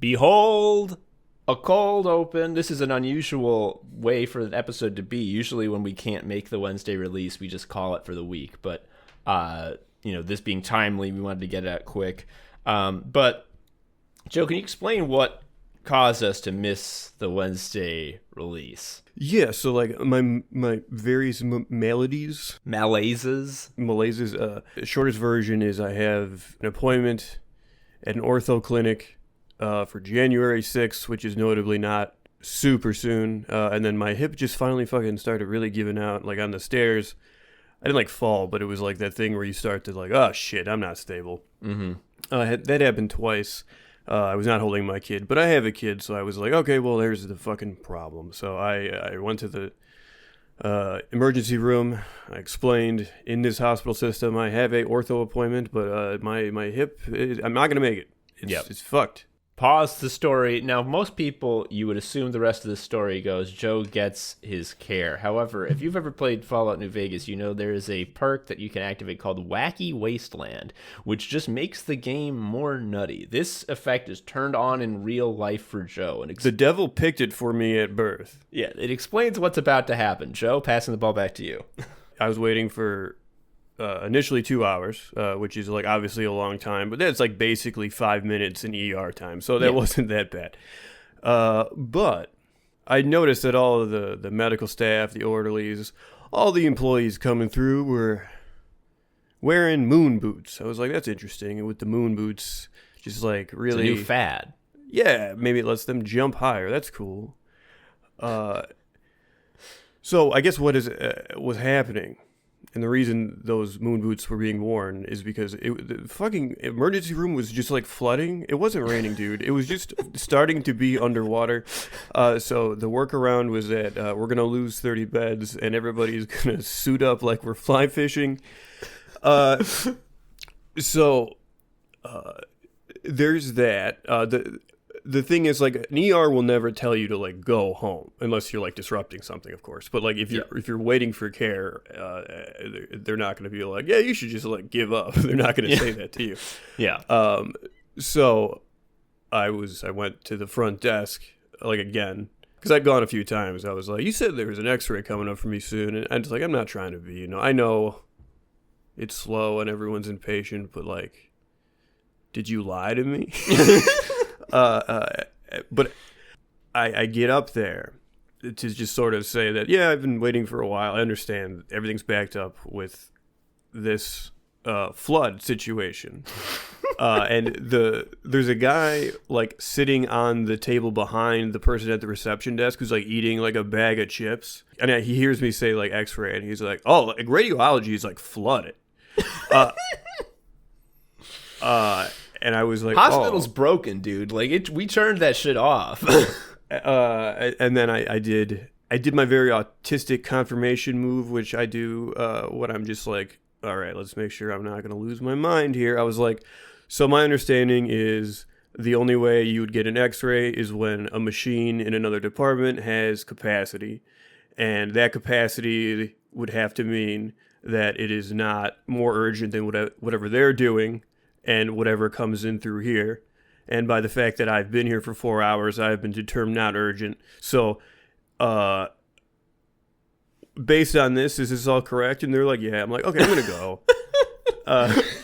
Behold, a cold open. This is an unusual way for an episode to be. Usually when we can't make the Wednesday release, we just call it for the week. But, this being timely, we wanted to get it out quick. But, Joe, can you explain what caused us to miss the Wednesday release? Yeah, so like my various maladies. Malaises? The shortest version is I have an appointment at an ortho clinic for January 6th, which is notably not super soon. And then my hip just finally fucking started really giving out, like on the stairs. I didn't like fall, but it was like that thing where you start to like, oh shit, I'm not stable. Mm-hmm. That happened twice. I was not holding my kid, but I have a kid, so I was like, okay, well, there's the fucking problem. So I went to the emergency room. I explained, in this hospital system, I have a ortho appointment, but my hip, I'm not going to make it. It's fucked. Pause the story. Now, most people, you would assume the rest of the story goes, Joe gets his care. However, if you've ever played Fallout New Vegas, you know there is a perk that you can activate called Wacky Wasteland, which just makes the game more nutty. This effect is turned on in real life for Joe. And the devil picked it for me at birth. Yeah, it explains what's about to happen. Joe, passing the ball back to you. I was waiting for initially 2 hours, which is like obviously a long time, but that's like basically 5 minutes in ER time, so that wasn't that bad. But I noticed that all of the medical staff, the orderlies, all the employees coming through were wearing moon boots. I was like, that's interesting. And with the moon boots, just like really... It's a new fad. Yeah, maybe it lets them jump higher. That's cool. So I guess what was happening, and the reason those moon boots were being worn is because the fucking emergency room was just like flooding. It wasn't raining, dude. It was just starting to be underwater. So the workaround was that we're going to lose 30 beds and everybody's going to suit up like we're fly fishing. So there's that. The thing is, like, an ER will never tell you to like go home unless you're like disrupting something, of course. But like if you're waiting for care, they're not going to be like, yeah, you should just like give up. They're not going to say that to you. Yeah. So I went to the front desk like again because I'd gone a few times. I was like, you said there was an X-ray coming up for me soon, and I'm just like, I'm not trying to be, I know it's slow and everyone's impatient, but like, did you lie to me? But I get up there to just sort of say that, yeah, I've been waiting for a while. I understand everything's backed up with this flood situation. And there's a guy like sitting on the table behind the person at the reception desk who's like eating like a bag of chips. And he hears me say like X-ray, and he's like, oh, like radiology is like flooded. And I was like, hospital's broken, dude. Like we turned that shit off. And then I did my very autistic confirmation move, which I do when I'm just like, all right, let's make sure I'm not going to lose my mind here. I was like, so my understanding is the only way you would get an X-ray is when a machine in another department has capacity, and that capacity would have to mean that it is not more urgent than whatever they're doing. And whatever comes in through here. And by the fact that I've been here for 4 hours, I've been determined not urgent. So, based on this, is this all correct? And they're like, yeah. I'm like, okay, I'm going to go.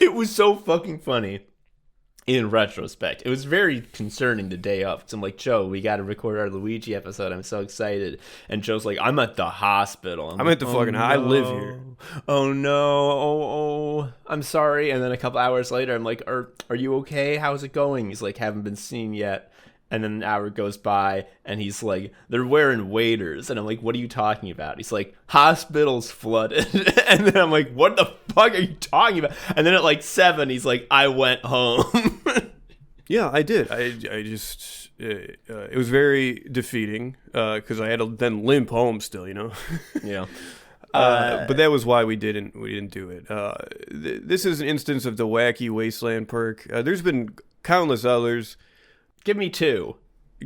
It was so fucking funny. In retrospect, it was very concerning the day of. So I'm like, Joe, we got to record our Luigi episode. I'm so excited. And Joe's like, I'm at the hospital. I'm at the fucking, no. I live here. Oh no. Oh, I'm sorry. And then a couple hours later, I'm like, are you okay? How's it going? He's like, haven't been seen yet. And then an hour goes by, and he's like, they're wearing waders. And I'm like, what are you talking about? He's like, hospital's flooded. And then I'm like, what the fuck are you talking about? And then at like 7, he's like, I went home. Yeah, I did. I just, it was very defeating because I had to then limp home still, Yeah. But that was why we didn't do it. This is an instance of the Wacky Wasteland perk. There's been countless others. Give me 2.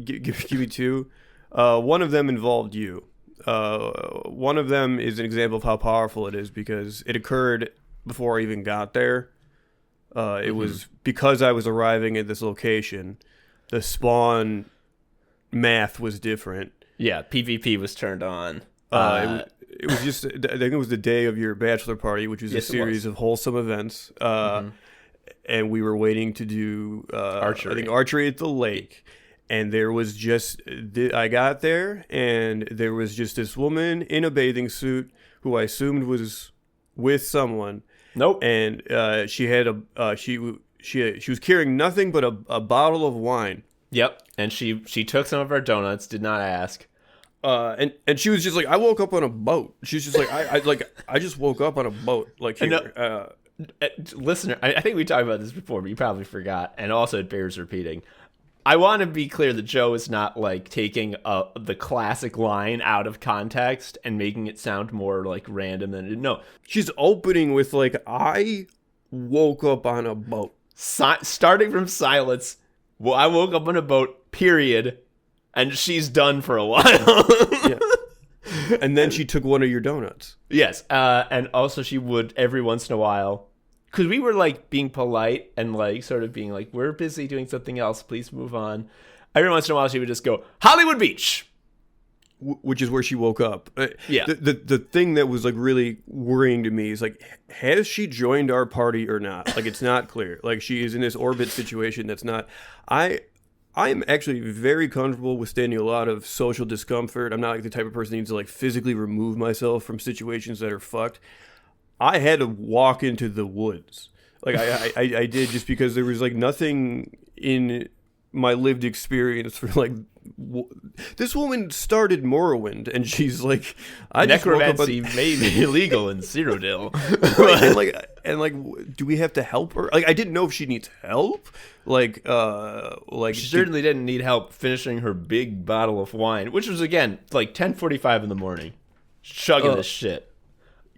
Give me 2. One of them involved you. One of them is an example of how powerful it is because it occurred before I even got there. It was because I was arriving at this location. the spawn math was different. Yeah, PvP was turned on. It was just, I think it was the day of your bachelor party, which was a series of wholesome events. And we were waiting to do archery. I think archery at the lake. And there was just, I got there, and there was just this woman in a bathing suit who I assumed was with someone. Nope. And she had she was carrying nothing but a bottle of wine. Yep. And she took some of our donuts, did not ask. And she was just like, I woke up on a boat. She's just like, I just woke up on a boat. Like, here. Listener, I think we talked about this before, but you probably forgot. And also it bears repeating. I want to be clear that Joe is not like taking the classic line out of context and making it sound more like random than it. No, she's opening with like, I woke up on a boat. Starting from silence. Well, I woke up on a boat, period. And she's done for a while. Yeah. And then she took one of your donuts. Yes. And also she would every once in a while, because we were like being polite and like sort of being like, we're busy doing something else, please move on. Every once in a while she would just go, Hollywood Beach, which is where she woke up. Yeah. The thing that was like really worrying to me is like, has she joined our party or not? Like, it's not clear. Like, she is in this orbit situation that's not. I'm actually very comfortable withstanding a lot of social discomfort. I'm not like the type of person that needs to like physically remove myself from situations that are fucked. I had to walk into the woods. Like I did, just because there was like nothing in my lived experience for like this woman started Morrowind, and she's like, I just necromancy may be illegal in Cyrodiil. Right, and like, do we have to help her? Like, I didn't know if she needs help. Like she certainly didn't need help finishing her big bottle of wine, which was again like 10:45 in the morning, chugging this shit.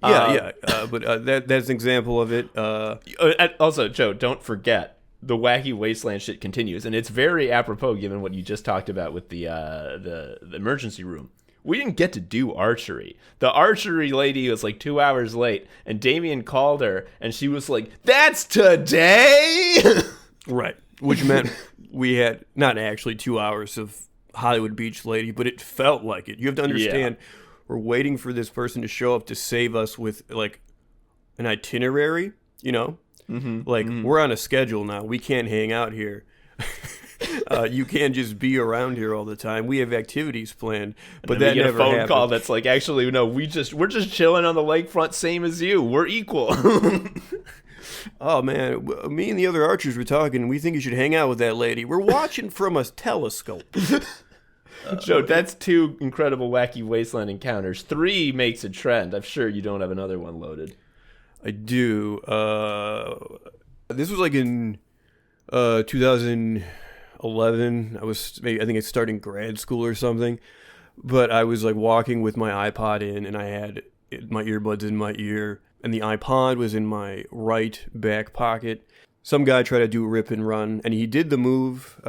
But that's an example of it. Also, Joe, don't forget, the Wacky Wasteland shit continues, and it's very apropos given what you just talked about with the emergency room. We didn't get to do archery. The archery lady was like 2 hours late, and Damien called her, and she was like, "That's today." Right, which meant we had not actually 2 hours of Hollywood Beach lady, but it felt like it. You have to understand, we're waiting for this person to show up to save us with like an itinerary, you know? Mm-hmm. We're on a schedule now. We can't hang out here. You can't just be around here all the time. We have activities planned, but that never happened. We get a phone call that's like, actually, no, we're just chilling on the lakefront, same as you. We're equal. Oh man, me and the other archers were talking. We think you should hang out with that lady. We're watching from a telescope. Joe, that's 2 incredible Wacky Wasteland encounters. 3 makes a trend. I'm sure you don't have another one loaded. I do. This was like in 2011. I think it's starting grad school or something. But I was like walking with my iPod in, and I had my earbuds in my ear, and the iPod was in my right back pocket. Some guy tried to do a rip and run, and he did the move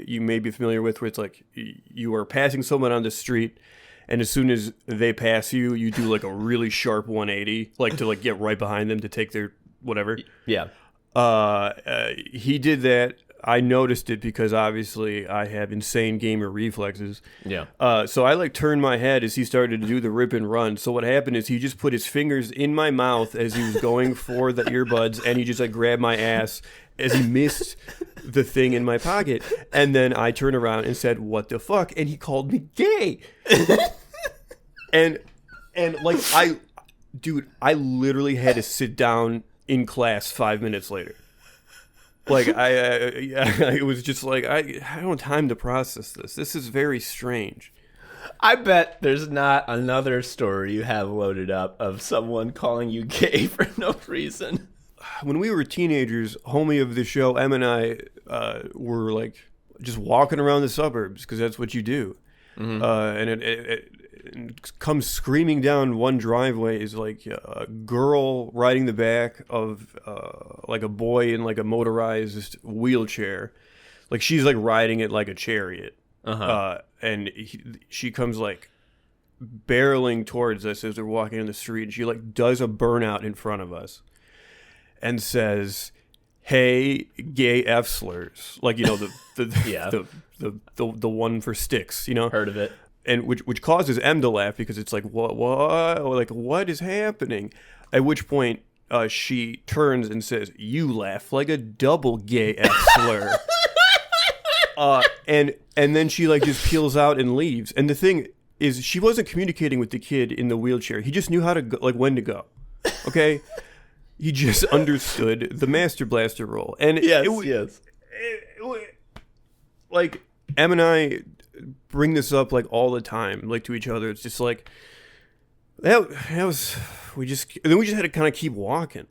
you may be familiar with, where it's like you are passing someone on the street, and as soon as they pass you, you do like a really sharp 180, like to like get right behind them to take their whatever. Yeah. He did that. I noticed it because obviously I have insane gamer reflexes. Yeah. So I like turned my head as he started to do the rip and run. So what happened is he just put his fingers in my mouth as he was going for the earbuds, and he just like grabbed my ass as he missed the thing in my pocket. And then I turned around and said, "What the fuck?" And he called me gay. and like I literally had to sit down in class 5 minutes later. Like I was just like, I don't have time to process this. This is very strange. I bet there's not another story you have loaded up of someone calling you gay for no reason. When we were teenagers, homie of the show, Em and I were like just walking around the suburbs because that's what you do. Mm-hmm. And it comes screaming down one driveway is like a girl riding the back of like a boy in like a motorized wheelchair. Like she's like riding it like a chariot. And she comes like barreling towards us as we're walking in the street, and she like does a burnout in front of us and says, hey, gay F slurs, like, you know, Yeah. the one for sticks, you know, Heard of it. and which causes M to laugh because it's like what is happening? At which point she turns and says, "You laugh like a double gay F slur," and then she like just peels out and leaves. And the thing is, she wasn't communicating with the kid in the wheelchair. He just knew how to go, like when to go. Okay. He just understood the Master Blaster role. And Yes. Like, Em and I bring this up, like, all the time, like, to each other. It's just like, that was, we just had to kind of keep walking.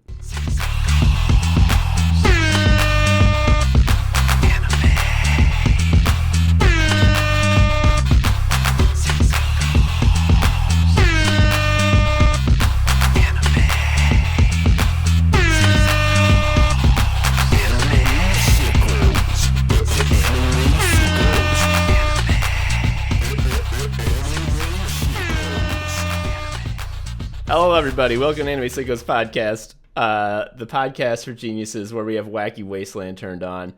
Hello, everybody. Welcome to Anime Sickos podcast, the podcast for geniuses where we have wacky wasteland turned on.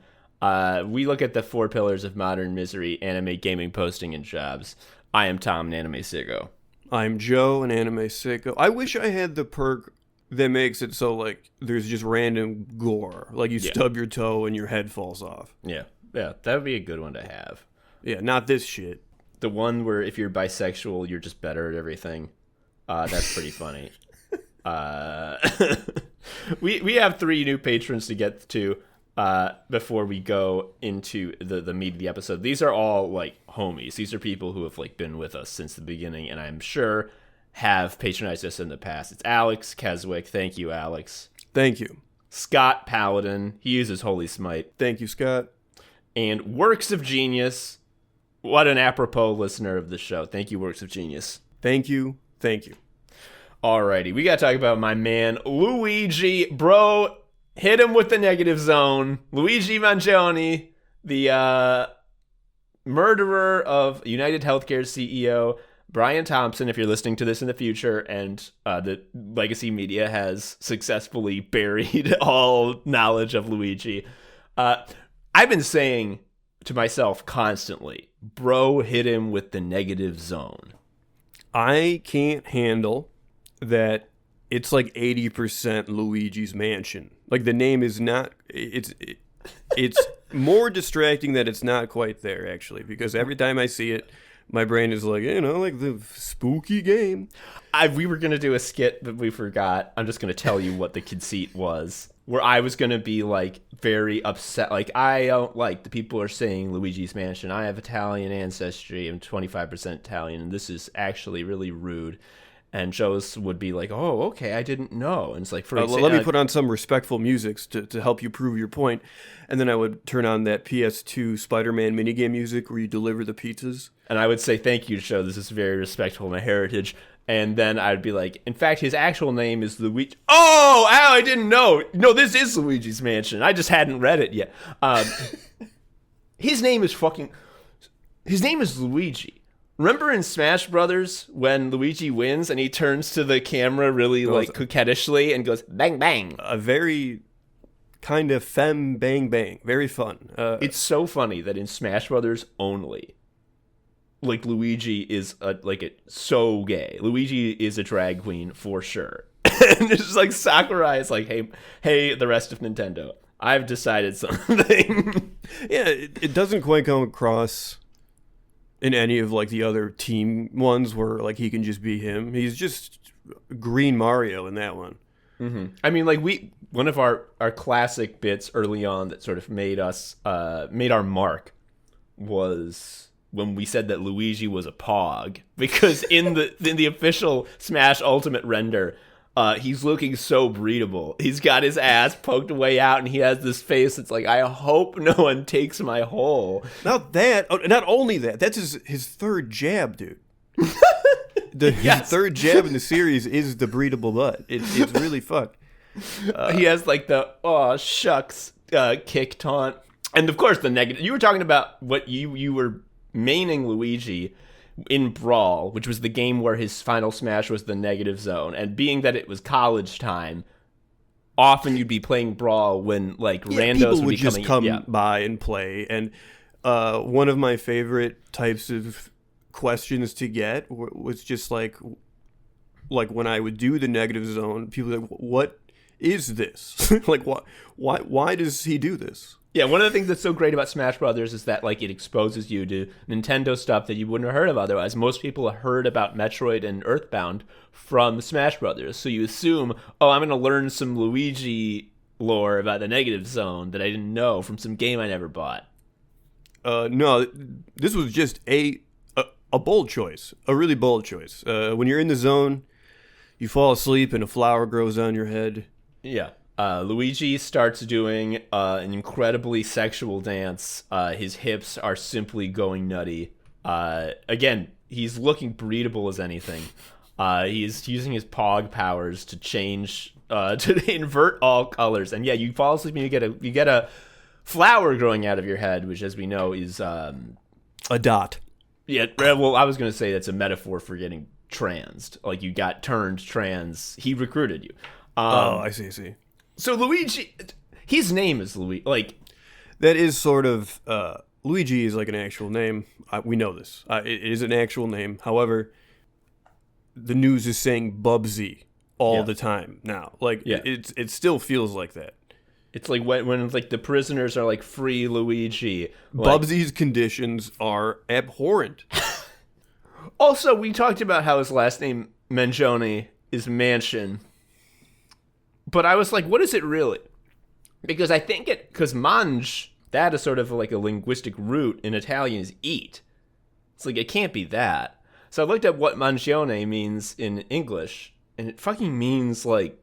We look at the 4 pillars of modern misery: anime, gaming, posting, and jobs. I am Tom, an anime sicko. I'm Joe, an anime sicko. I wish I had the perk that makes it so, like, there's just random gore. Like, you stub your toe and your head falls off. Yeah, that would be a good one to have. Yeah, not this shit. The one where if you're bisexual, you're just better at everything. That's pretty funny. We have 3 new patrons to get to before we go into the meat of the episode. These are all like homies. These are people who have like been with us since the beginning, and I'm sure have patronized us in the past. It's Alex Keswick. Thank you, Alex. Thank you. Scott Paladin. He uses Holy Smite. Thank you, Scott. And Works of Genius. What an apropos listener of the show. Thank you, Works of Genius. Thank you. Thank you. Alrighty, we gotta talk about my man Luigi. Bro, hit him with the negative zone. Luigi Mangione, the murderer of United Healthcare CEO Brian Thompson, if you're listening to this in the future, and the legacy media has successfully buried all knowledge of Luigi. I've been saying to myself constantly, bro, hit him with the negative zone. I can't handle that it's like 80% Luigi's Mansion. Like, the name is not, it's more distracting that it's not quite there, actually, because every time I see it, my brain is like, you know, like the spooky game. We were going to do a skit, but we forgot. I'm just going to tell you what the conceit was, where I was going to be like very upset. Like, I don't like the people are saying Luigi's Mansion. I have Italian ancestry. I'm 25% Italian, and this is actually really rude. And Joe's would be like, oh, okay, I didn't know. And it's like, for let me put on some respectful music to help you prove your point. And then I would turn on that PS2 Spider-Man minigame music where you deliver the pizzas. And I would say, thank you, Joe. This is very respectful of my heritage. And then I'd be like, in fact, his actual name is Luigi. Oh, ow, I didn't know. No, this is Luigi's Mansion. I just hadn't read it yet. His name is Luigi. Remember in Smash Brothers when Luigi wins and he turns to the camera really like coquettishly and goes bang bang? A very kind of femme bang bang. Very fun. It's so funny that in Smash Brothers only, like Luigi is so gay. Luigi is a drag queen for sure. And it's just like Sakurai is like, hey, the rest of Nintendo, I've decided something. Yeah, it doesn't quite come across in any of like the other team ones where like he can just be him. He's just Green Mario in that one. Mm-hmm. I mean, like one of our classic bits early on that sort of made our mark was when we said that Luigi was a pawg, because in the official Smash Ultimate render, he's looking so breedable. He's got his ass poked way out, and he has this face that's like, I hope no one takes my hole. Not only that, that's his third jab, dude. His third jab in the series is the breedable butt. It's really fun. He has like the, oh, shucks, kick taunt. And of course the negative. You were talking about what you were maining Luigi in Brawl, which was the game where his final smash was the negative zone, and being that it was college time, often you'd be playing Brawl when like randos people would be just coming. come by and play. And one of my favorite types of questions to get was just like when I would do the negative zone, people were like, what is this? Like, why does he do this? Yeah, one of the things that's so great about Smash Brothers is that like it exposes you to Nintendo stuff that you wouldn't have heard of otherwise. Most people have heard about Metroid and Earthbound from Smash Brothers, so you assume, oh, I'm going to learn some Luigi lore about the negative zone that I didn't know from some game I never bought. No, this was just a bold choice, a really bold choice. When you're in the zone, you fall asleep and a flower grows on your head. Yeah. Luigi starts doing an incredibly sexual dance. His hips are simply going nutty. Again, he's looking breedable as anything. He's using his pawg powers to change, to invert all colors. And yeah, you fall asleep and you get a flower growing out of your head, which, as we know, is a dot. Yeah. Well, I was going to say that's a metaphor for getting transed. Like you got turned trans. He recruited you. I see. So Luigi, his name is Luigi. Like that is sort of Luigi is like an actual name. We know this. It is an actual name. However, the news is saying Bubsy all the time now. Like it still feels like that. It's like when like the prisoners are like free Luigi. Like, Bubsy's conditions are abhorrent. Also, we talked about how his last name Mangione is Mansion. But I was like, what is it really? Because I think because mange, that is sort of like a linguistic root in Italian is eat. It's like, it can't be that. So I looked up what mangione means in English, and it fucking means like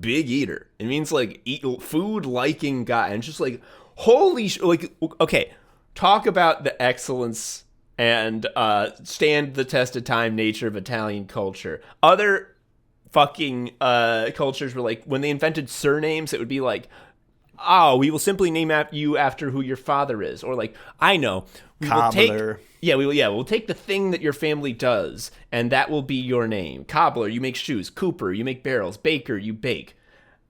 big eater. It means like eat food liking guy. And just like, holy like, okay, talk about the excellence and stand the test of time nature of Italian culture. Other fucking cultures were like, when they invented surnames, it would be like, oh, we will simply name you after who your father is, or like, I know, we'll take the thing that your family does, and that will be your name. Cobbler, you make shoes. Cooper, you make barrels. Baker, you bake.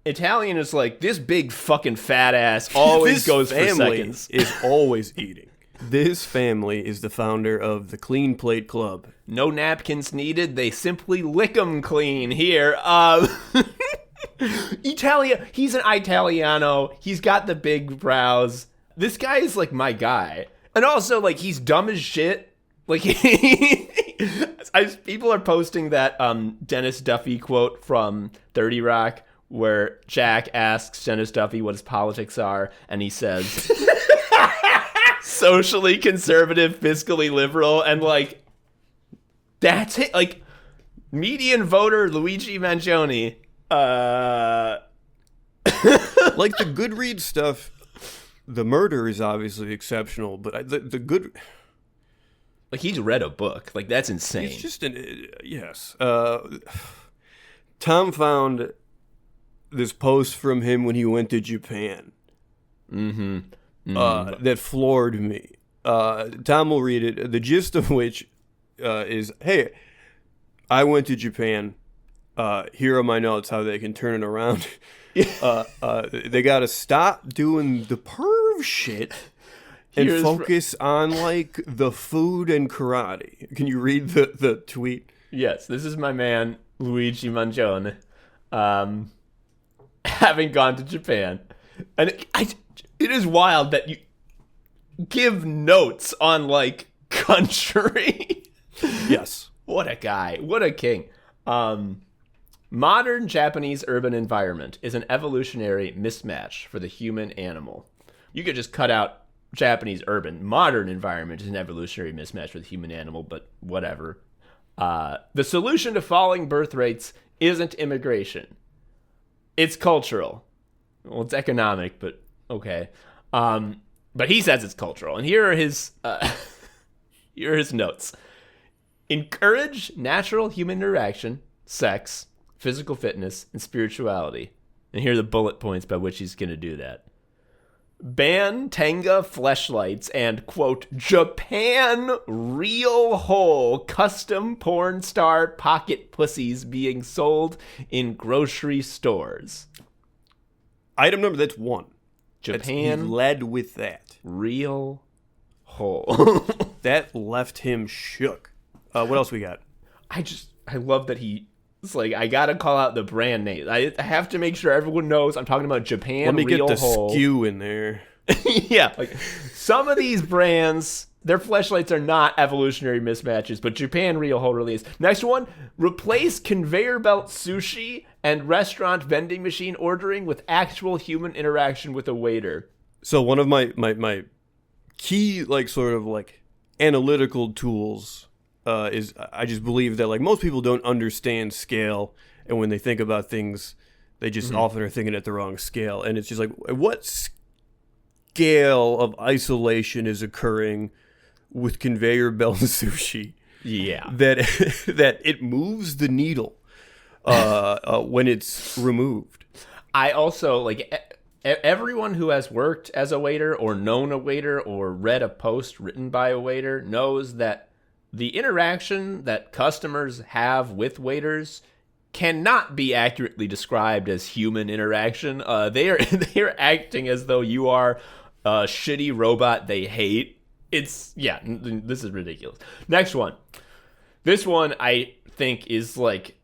Italian is like, this big fucking fat ass always goes for seconds. Is always eating. This family is the founder of the Clean Plate Club. No napkins needed. They simply lick them clean. Here, Italia. He's an Italiano. He's got the big brows. This guy is like my guy. And also, like, he's dumb as shit. Like, people are posting that Dennis Duffy quote from 30 Rock where Jack asks Dennis Duffy what his politics are, and he says, socially conservative, fiscally liberal, and like, that's it. Like, median voter Luigi Mangione. Like the Goodreads stuff, the murder is obviously exceptional, but the good, like, he's read a book. Like, that's insane. It's just yes. Tom found this post from him when he went to Japan. That floored me. Tom will read it. The gist of which is, hey, I went to Japan. Here are my notes how they can turn it around. They got to stop doing the perv shit and focus on like the food and karate. Can you read the tweet? Yes, this is my man Luigi Mangione, having gone to Japan, and it is wild that you give notes on like country. Yes, what a guy, what a king. Modern Japanese urban environment is an evolutionary mismatch for the human animal. You could just cut out Japanese urban. Modern environment is an evolutionary mismatch for the human animal, but whatever. The solution to falling birth rates isn't immigration. It's cultural. Well, it's economic, but okay. But he says it's cultural. And here are his notes. Encourage natural human interaction, sex, physical fitness, and spirituality. And here are the bullet points by which he's going to do that. Ban Tenga fleshlights and, quote, Japan real whole custom porn star pocket pussies being sold in grocery stores. Item number, that's one. Japan He led with that. real hole. That left him shook. What else we got? I love that it's like, I gotta call out the brand name. I have to make sure everyone knows I'm talking about Japan Let me real get the hole. skew in there. Yeah, like some of these brands, their fleshlights are not evolutionary mismatches, but Japan real hole really is. Next one, replace conveyor belt sushi and restaurant vending machine ordering with actual human interaction with a waiter. So one of my key, like, sort of like analytical tools is I just believe that, like, most people don't understand scale, and when they think about things, they just often are thinking at the wrong scale. And it's just like, what scale of isolation is occurring with conveyor belt sushi? Yeah. That it moves the needle when it's removed. I also, like, everyone who has worked as a waiter or known a waiter or read a post written by a waiter knows that the interaction that customers have with cannot be accurately described as human interaction. They are acting as though you are a shitty robot they hate. This is ridiculous. Next one. This one I think is like,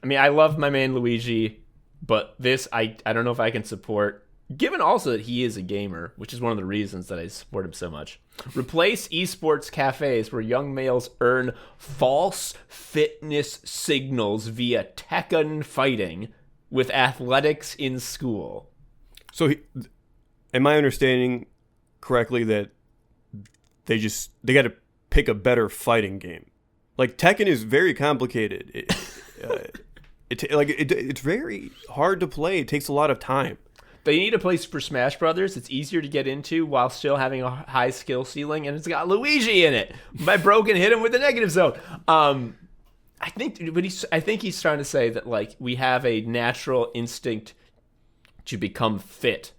I mean, I love my man Luigi, but this I don't know if I can support, given also that he is a gamer, which is one of the reasons that I support him so much. Replace esports cafes where young males earn false fitness signals via Tekken fighting with athletics in school. So, am I understanding correctly that they got to pick a better fighting game? Like, Tekken is very complicated. It's very hard to play. It takes a lot of time. They need a place for Smash Brothers. It's easier to get into while still having a high skill ceiling, and it's got Luigi in it. My broken hit him with the negative zone. I think he's trying to say that, like, we have a natural instinct to become fit,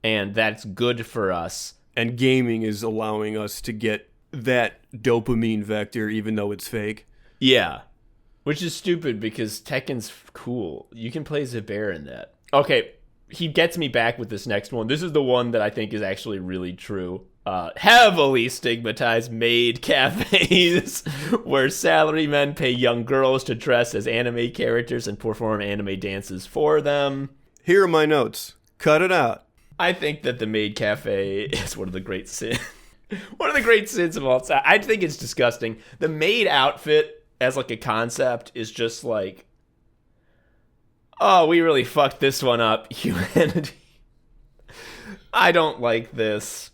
and that's good for us. And gaming is allowing us to get that dopamine vector, even though it's fake. Yeah, which is stupid because Tekken's cool. You can play as a bear in that. Okay. He gets me back with this next one. This is the one that I think is actually really true. Heavily stigmatized maid cafes where salarymen pay young girls to dress as anime characters and perform anime dances for them. Here are my notes. Cut it out. I think that the maid cafe is one of the great sins. One of the great sins of all time. I think it's disgusting. The maid outfit as like a concept is just like, oh, we really fucked this one up, humanity. I don't like this.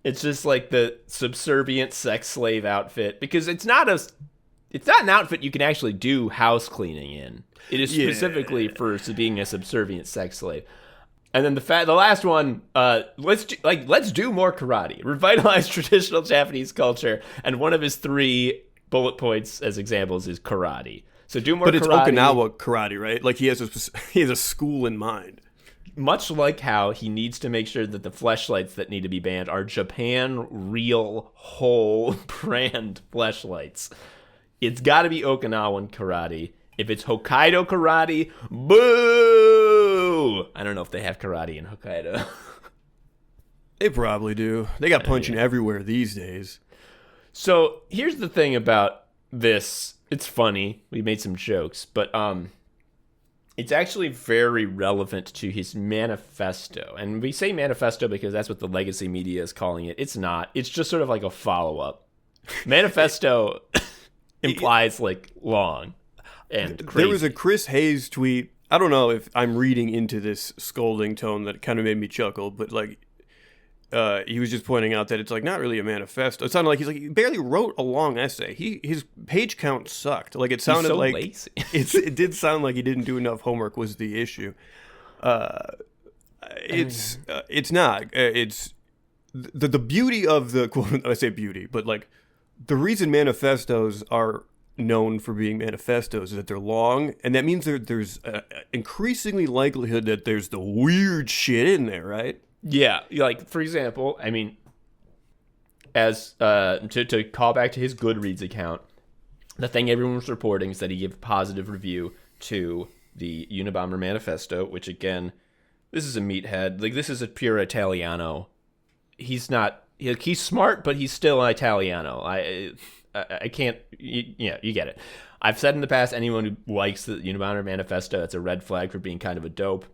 It's just like the subservient sex slave outfit, because it's not an outfit you can actually do house cleaning in. It is specifically for being a subservient sex slave. And then the last one, let's do more karate. Revitalize traditional Japanese culture, and one of his 3 bullet points as examples is karate. So do more karate. But it's Okinawa karate, right? Like, he has a school in mind. Much like how he needs to make sure that the fleshlights that need to be banned are Japan real whole brand fleshlights. It's got to be Okinawan karate. If it's Hokkaido karate, boo! I don't know if they have karate in Hokkaido. They probably do. They got punching everywhere these days. So here's the thing about this. It's funny. We made some jokes, but it's actually very relevant to his manifesto. And we say manifesto because that's what the legacy media is calling it. It's not. It's just sort of like a follow-up. Manifesto implies, like, long and crazy. There was a Chris Hayes tweet. I don't know if I'm reading into this scolding tone that kind of made me chuckle, but, like, he was just pointing out that it's, like, not really a manifesto. It sounded like he barely wrote a long essay. His page count sucked. Like, it sounded so like lazy. it did sound like he didn't do enough homework was the issue. It's not. It's the beauty of the quote. I say beauty, but, like, the reason manifestos are known for being manifestos is that they're long, and that means there's increasingly likelihood that there's the weird shit in there, right? Yeah, like, for example, I mean, as to call back to his Goodreads account, the thing everyone was reporting is that he gave a positive review to the Unabomber Manifesto, which, again, This is a meathead. Like, this is a pure Italiano. He's not. He's smart, but he's still an Italiano. I can't. You get it. I've said in the past, anyone who likes the Unabomber Manifesto, that's a red flag for being kind of a dope.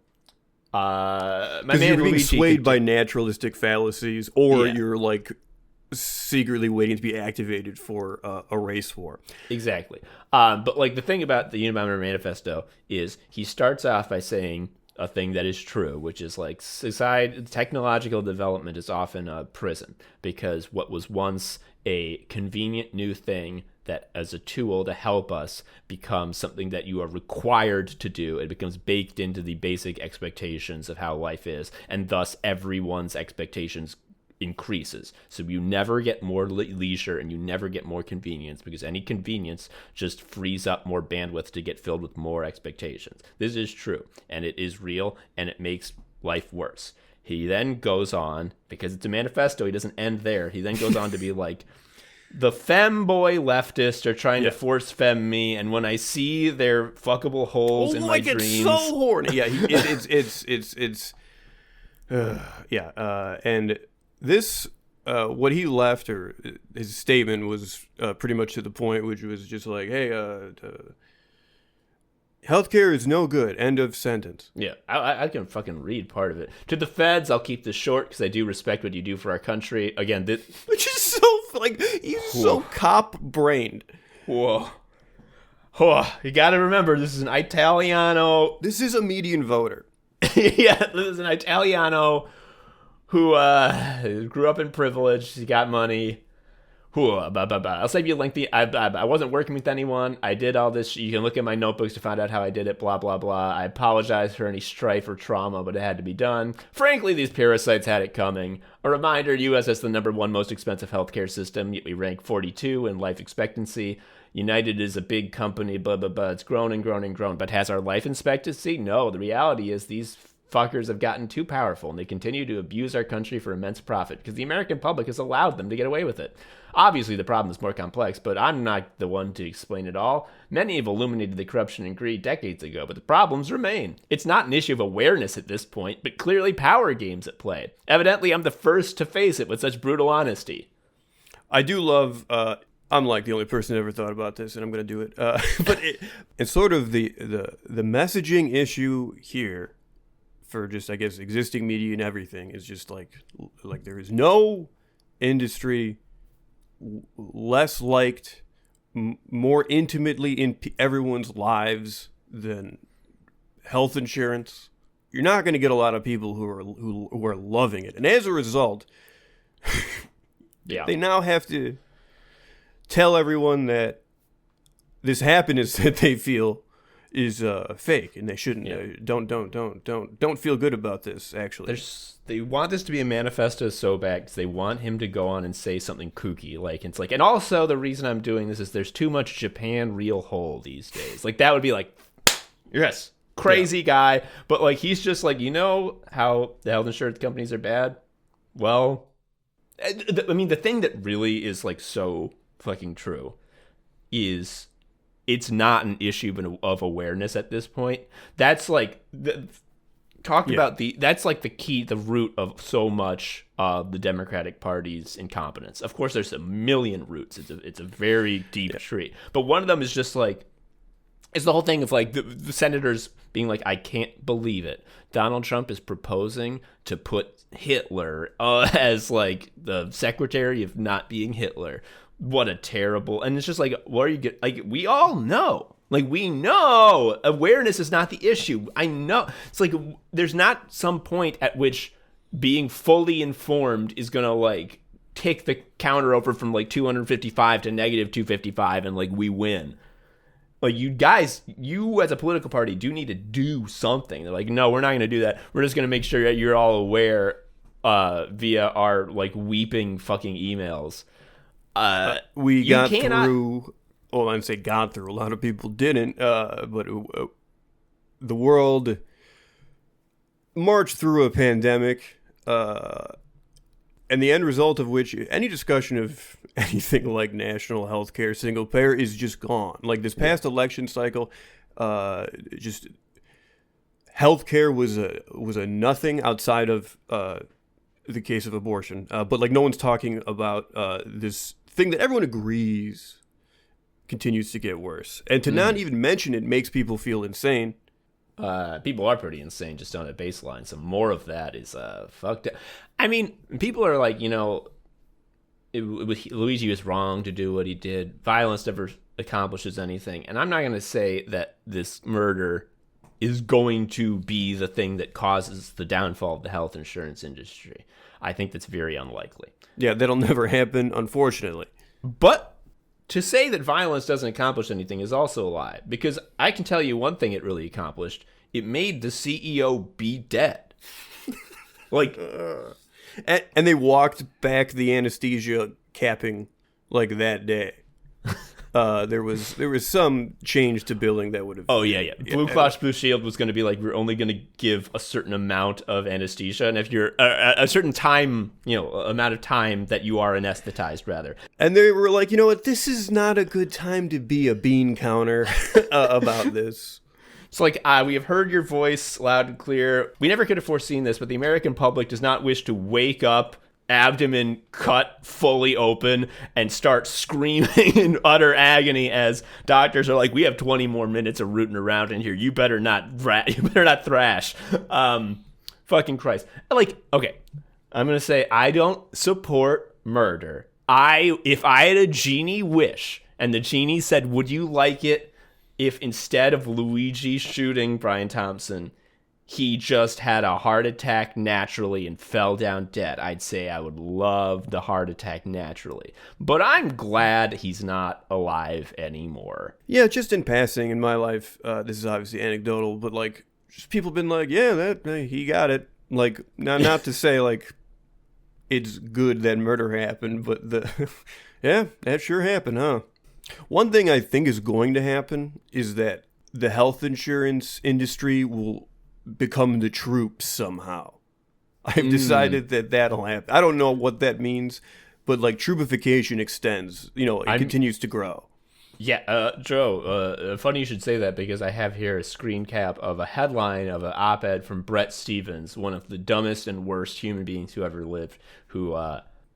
My man you're being Luigi swayed by naturalistic fallacies, or you're like secretly waiting to be activated for a race war. Exactly. But like the thing about the Unabomber Manifesto is he starts off by saying a thing that is true, which is like society, technological development is often a prison, because what was once a convenient new thing that as a tool to help us becomes something that you are required to do. It becomes baked into the basic expectations of how life is, and thus everyone's expectations increases. So you never get more leisure and you never get more convenience, because any convenience just frees up more bandwidth to get filled with more expectations. This is true, and it is real, and it makes life worse. He then goes on, because it's a manifesto, he doesn't end there. He then goes on to be like, the femboy leftists are trying to force fem me, and when I see their fuckable holes in my dreams, it's so horny. Yeah, it's and this what he left, or his statement, was pretty much to the point, which was just like, hey, healthcare is no good. End of sentence. Yeah, I can fucking read part of it. To the feds, I'll keep this short because I do respect what you do for our country. Again, which is so like he's so cop-brained. Whoa, you got to remember, this is an Italiano. This is a median voter. Yeah, this is an Italiano who grew up in privilege. He got money. I'll save you a lengthy. I wasn't working with anyone. I did all this. You can look at my notebooks to find out how I did it. Blah blah blah. I apologize for any strife or trauma, but it had to be done. Frankly, these parasites had it coming. A reminder: U.S. has the #1 most expensive healthcare system. Yet we rank 42 in life expectancy. United is a big company. Blah blah blah. It's grown and grown and grown. But has our life expectancy? No. The reality is these fuckers have gotten too powerful, and they continue to abuse our country for immense profit because the American public has allowed them to get away with it. Obviously, the problem is more complex, but I'm not the one to explain it all. Many have illuminated the corruption and greed decades ago, but the problems remain. It's not an issue of awareness at this point, but clearly power games at play. Evidently, I'm the first to face it with such brutal honesty. I do love... I'm like the only person who ever thought about this, and I'm going to do it. But it's sort of the messaging issue here for just, I guess, existing media and everything is just like there is no industry less liked, more intimately in everyone's lives than health insurance. You're not going to get a lot of people who are loving it, and as a result, they now have to tell everyone that this happiness that they feel is fake, and they shouldn't. Don't feel good about this. Actually, they want this to be a manifesto so bad because they want him to go on and say something kooky, like it's like. And also, the reason I'm doing this is there's too much Japan real whole these days. Like that would be like, yes, crazy guy, but like he's just like, you know how the health insurance companies are bad. Well, I mean, the thing that really is like so fucking true is, it's not an issue of awareness at this point. That's like that's like the key, the root of so much of the Democratic Party's incompetence. Of course, there's a million roots. It's a very deep tree. But one of them is just like, it's the whole thing of like the senators being like, I can't believe it. Donald Trump is proposing to put Hitler as like the secretary of not being Hitler. What a terrible, and it's just like, what are you get? Like, we all know, like, we know awareness is not the issue. I know it's like, there's not some point at which being fully informed is going to like take the counter over from like 255 to negative 255 and like we win. Like, you guys, you as a political party do need to do something. They're like, no, we're not going to do that. We're just going to make sure that you're all aware via our like weeping fucking emails. We got through. Well, I'd say got through. A lot of people didn't. But the world marched through a pandemic, and the end result of which, any discussion of anything like national health care, single payer, is just gone. Like this past election cycle, just healthcare was a nothing outside of the case of abortion. But like no one's talking about this thing that everyone agrees continues to get worse. And to not even mention it makes people feel insane. People are pretty insane just on a baseline. So more of that is fucked up. I mean, people are like, Luigi was wrong to do what he did. Violence never accomplishes anything. And I'm not going to say that this murder is going to be the thing that causes the downfall of the health insurance industry. I think that's very unlikely. Yeah, that'll never happen, unfortunately. But to say that violence doesn't accomplish anything is also a lie, because I can tell you one thing it really accomplished. It made the CEO be dead. Like, and they walked back the anesthesia capping like that day. There was some change to billing that would have. Oh yeah. Blue Cross Blue Shield was going to be like, we're only going to give a certain amount of anesthesia, and if you're a certain time, amount of time that you are anesthetized, rather. And they were like, you know what, this is not a good time to be a bean counter about this. It's like, we have heard your voice loud and clear. We never could have foreseen this, but the American public does not wish to wake up, abdomen cut fully open, and start screaming in utter agony as doctors are like, we have 20 more minutes of rooting around in here. You better not thrash. Fucking Christ. Like, okay, I'm going to say I don't support murder. If I had a genie wish and the genie said, would you like it if instead of Luigi shooting Brian Thompson, he just had a heart attack naturally and fell down dead, I'd say I would love the heart attack naturally. But I'm glad he's not alive anymore. Yeah, just in passing in my life, this is obviously anecdotal, but like, just people been like, yeah, he got it. Like, not to say like it's good that murder happened, but yeah, that sure happened, huh? One thing I think is going to happen is that the health insurance industry will become the troops somehow. I've decided that'll happen. I don't know what that means, but like troopification extends, it continues to grow. Yeah, Joe, funny you should say that, because I have here a screen cap of a headline of an op-ed from Brett Stevens, one of the dumbest and worst human beings who ever lived, who,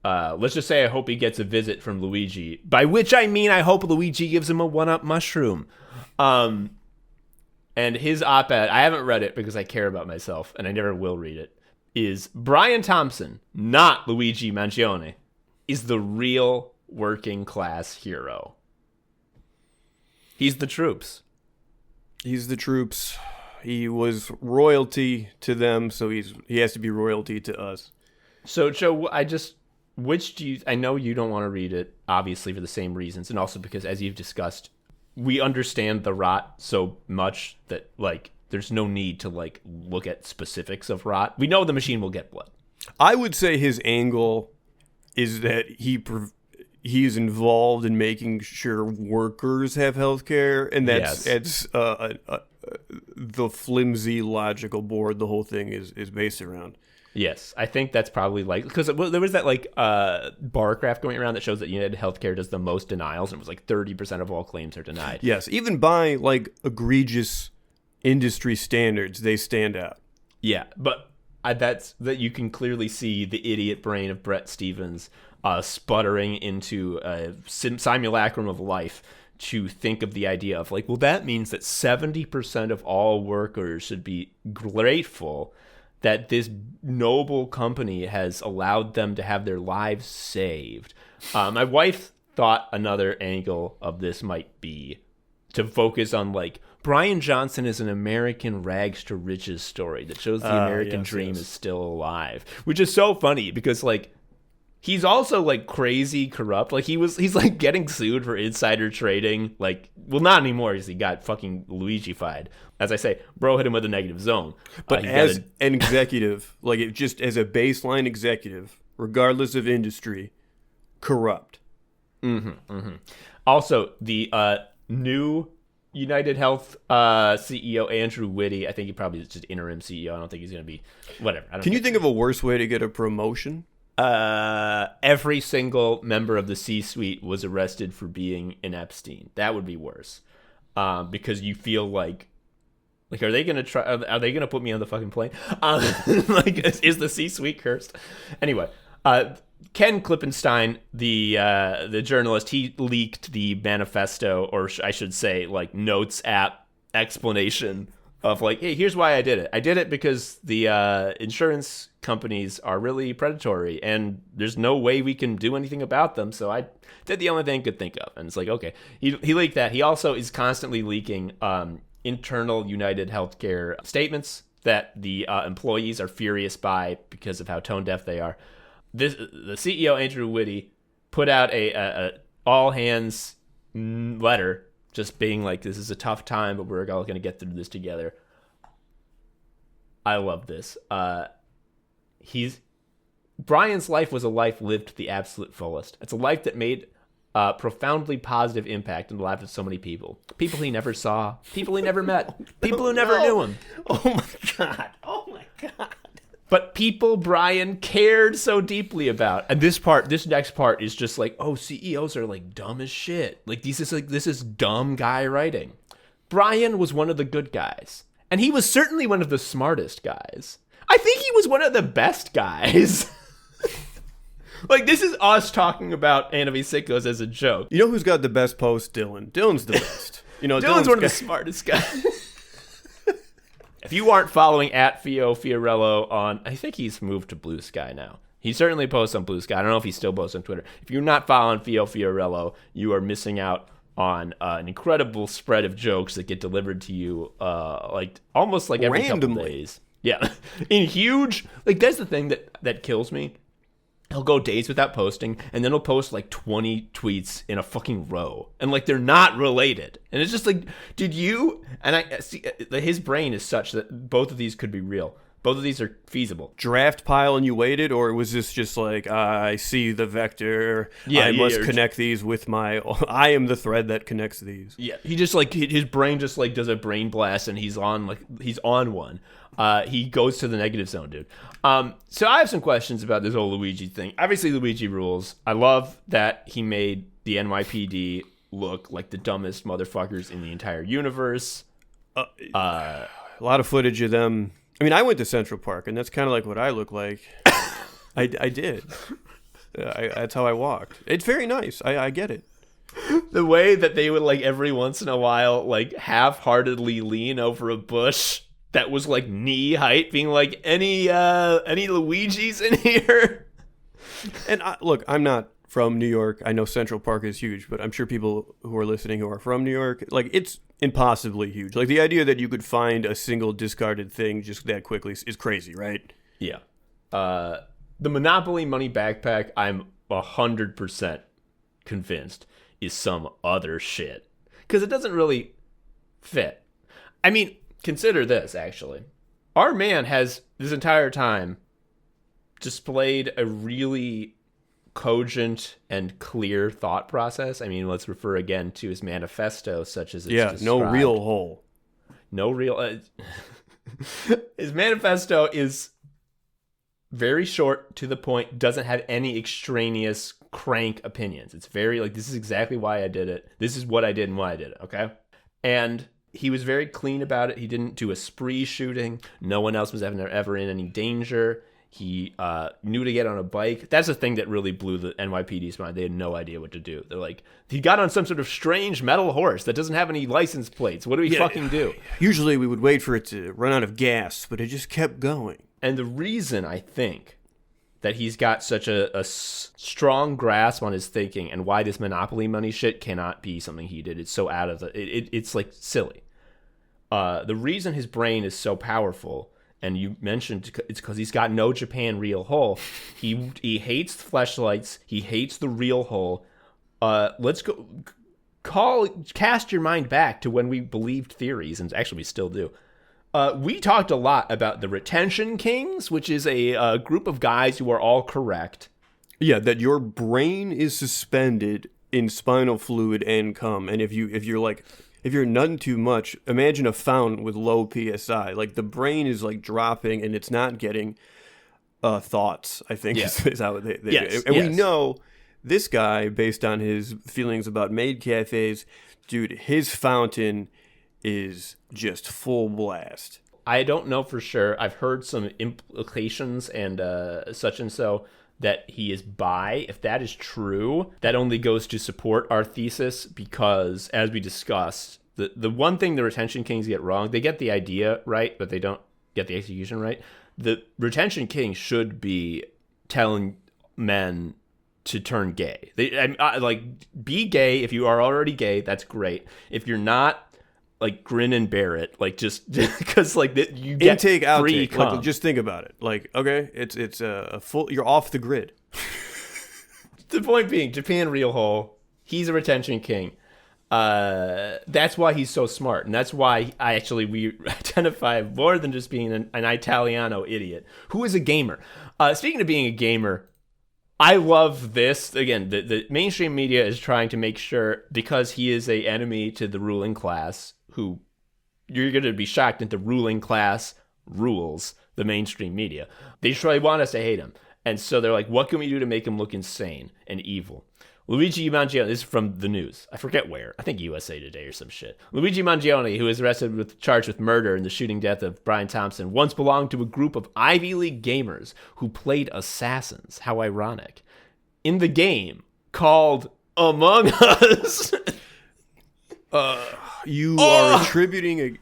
let's just say I hope he gets a visit from Luigi, by which I mean I hope Luigi gives him a one-up mushroom. And his op-ed, I haven't read it because I care about myself, and I never will read it, is Brian Thompson, not Luigi Mangione, is the real working class hero. He's the troops. He's the troops. He was royalty to them, so he has to be royalty to us. So, Joe, I know you don't want to read it, obviously for the same reasons, and also because, as you've discussed, we understand the rot so much that, like, there's no need to, like, look at specifics of rot. We know the machine will get blood. I would say his angle is that he's involved in making sure workers have health care, and that's the flimsy logical board the whole thing is based around. Yes, I think that's probably because there was that bar graph going around that shows that United Healthcare does the most denials, and it was like 30% of all claims are denied. Yes, even by like egregious industry standards, they stand out. Yeah, but that you can clearly see the idiot brain of Brett Stevens sputtering into a simulacrum of life to think of the idea of like, well, that means that 70% of all workers should be grateful that this noble company has allowed them to have their lives saved. My wife thought another angle of this might be to focus on like Brian Johnson is an American rags to riches story that shows the American dream is still alive, which is so funny because like he's also like crazy corrupt. Like he's like getting sued for insider trading. Like, well, not anymore because he got fucking Luigi-fied. As I say, bro hit him with a negative zone. But as an executive, like it just as a baseline executive, regardless of industry, corrupt. Also, the new United Health CEO Andrew Whitty, I think he probably is just interim CEO. I don't think he's going to be whatever. Can you think of a worse way to get a promotion? Every single member of the C-suite was arrested for being in Epstein. That would be worse, because you feel like Like, are they gonna try? Are they gonna put me on the fucking plane? Like, is the C-suite cursed? Anyway, Ken Klippenstein, the journalist, he leaked the manifesto, or I should say, like, notes app explanation of like, hey, here's why I did it. I did it because the insurance companies are really predatory, and there's no way we can do anything about them. So I did the only thing I could think of, and it's like, okay, he leaked that. He also is constantly leaking internal United Healthcare statements that the employees are furious by because of how tone deaf they are. The CEO, Andrew Whitty, put out a all hands letter just being like, this is a tough time, but we're all going to get through this together. I love this. Brian's life was a life lived to the absolute fullest. It's a life that made profoundly positive impact in the lives of so many people. People he never saw, people he never met, people who never knew him. Oh my God. Oh my God. But people Brian cared so deeply about. And this next part is just like, oh, CEOs are like dumb as shit. Like this is dumb guy writing. Brian was one of the good guys. And he was certainly one of the smartest guys. I think he was one of the best guys. Like, this is us talking about Anime Sickos as a joke. You know who's got the best post? Dylan. Dylan's the best. You know, Dylan's one of the smartest guys. If you aren't following at Fio Fiorello on, I think he's moved to Blue Sky now. He certainly posts on Blue Sky. I don't know if he still posts on Twitter. If you're not following Fio Fiorello, you are missing out on an incredible spread of jokes that get delivered to you, like almost like every couple days. Yeah, in huge. Like, that's the thing that kills me. He'll go days without posting, and then he'll post like 20 tweets in a fucking row, and like they're not related. And it's just like, did you? And I see his brain is such that both of these could be real. Both of these are feasible. Draft pile and you waited, or was this just like, I see the vector, I must connect these with my, I am the thread that connects these. Yeah, he just like, his brain just like does a brain blast, and he's on one. He goes to the negative zone, dude. So I have some questions about this whole Luigi thing. Obviously, Luigi rules. I love that he made the NYPD look like the dumbest motherfuckers in the entire universe. A lot of footage of them. I mean, I went to Central Park, and that's kind of like what I look like. I did. That's how I walked. It's very nice. I get it. The way that they would, like, every once in a while, like, half-heartedly lean over a bush that was, like, knee height, being like, any Luigis in here? And look, I'm not from New York. I know Central Park is huge, but I'm sure people who are listening who are from New York, like, it's impossibly huge. Like, the idea that you could find a single discarded thing just that quickly is crazy, right? Yeah. The Monopoly money backpack, I'm 100% convinced, is some other shit. Because it doesn't really fit. I mean, consider this, actually. Our man has, this entire time, displayed a really cogent and clear thought process. I mean, let's refer again to his manifesto, such as it's described. No real hole. No real... his manifesto is very short, to the point, doesn't have any extraneous crank opinions. It's very, like, this is exactly why I did it. This is what I did and why I did it, okay? And he was very clean about it. He didn't do a spree shooting. No one else was ever in any danger. He knew to get on a bike. That's the thing that really blew the NYPD's mind. They had no idea what to do. They're like, he got on some sort of strange metal horse that doesn't have any license plates. What do we fucking do? Usually we would wait for it to run out of gas, but it just kept going. And the reason, I think, that he's got such a strong grasp on his thinking and why this Monopoly money shit cannot be something he did, it's so out of it's like silly. The reason his brain is so powerful, and you mentioned it's because he's got no Japan real hole. He hates fleshlights. He hates the real hole. Let's go cast your mind back to when we believed theories, and actually we still do. We talked a lot about the Retention Kings, which is a group of guys who are all correct. Yeah, that your brain is suspended in spinal fluid and cum, and if you're nutting too much, imagine a fountain with low PSI. Like, the brain is, like, dropping, and it's not getting thoughts, I think, is how they yes, and we know this guy, based on his feelings about maid cafes, dude, his fountain is just full blast. I don't know for sure. I've heard some implications and such and so that he is bi. If that is true, that only goes to support our thesis because, as we discussed, the one thing the Retention Kings get wrong, they get the idea right, but they don't get the execution right. The Retention King should be telling men to turn gay. Be gay if you are already gay. That's great. If you're not, like, grin and bear it. Like, just because you get intake, free outtake. cum. Like, just think about it. Like, okay, it's a full. You're off the grid. The point being, Japan real hole. He's a Retention King. That's why he's so smart, and that's why we identify more than just being an Italiano idiot who is a gamer. Speaking of being a gamer, I love this. Again, the mainstream media is trying to make sure, because he is a enemy to the ruling class, who you're going to be shocked into ruling class rules the mainstream media. They want us to hate him. And so they're like, what can we do to make him look insane and evil? Luigi Mangione, this is from the news. I forget where. I think USA Today or some shit. Luigi Mangione, who is charged with murder in the shooting death of Brian Thompson, once belonged to a group of Ivy League gamers who played assassins. How ironic. In the game called Among Us. You are attributing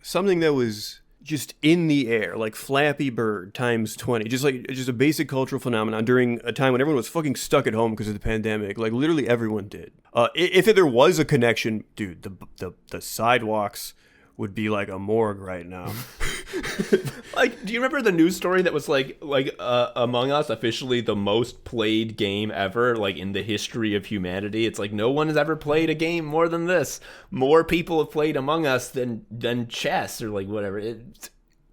something that was just in the air, like Flappy Bird times 20, just a basic cultural phenomenon during a time when everyone was fucking stuck at home because of the pandemic. Like, literally everyone did. If there was a connection, dude, the sidewalks would be like a morgue right now. Like, do you remember the news story that was like Among Us officially the most played game ever, like, in the history of humanity? It's like no one has ever played a game more than this. More people have played Among Us than chess or like whatever. It's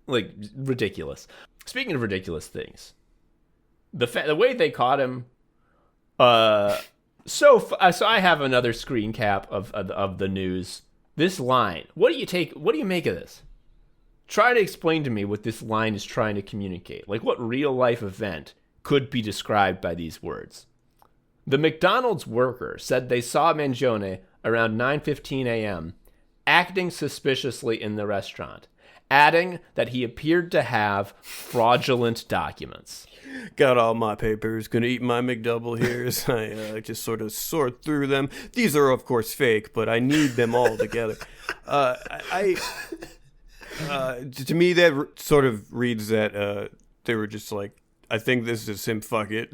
like ridiculous. Speaking of ridiculous things, the way they caught him. So I have another screen cap of the news. This line. What do you make of this? Try to explain to me what this line is trying to communicate. Like, what real-life event could be described by these words? The McDonald's worker said they saw Mangione around 9:15 a.m. acting suspiciously in the restaurant, adding that he appeared to have fraudulent documents. Got all my papers, gonna eat my McDouble here as I just sort of sort through them. These are, of course, fake, but I need them all together. To me, that sort of reads that they were just like, I think this is him, fuck it.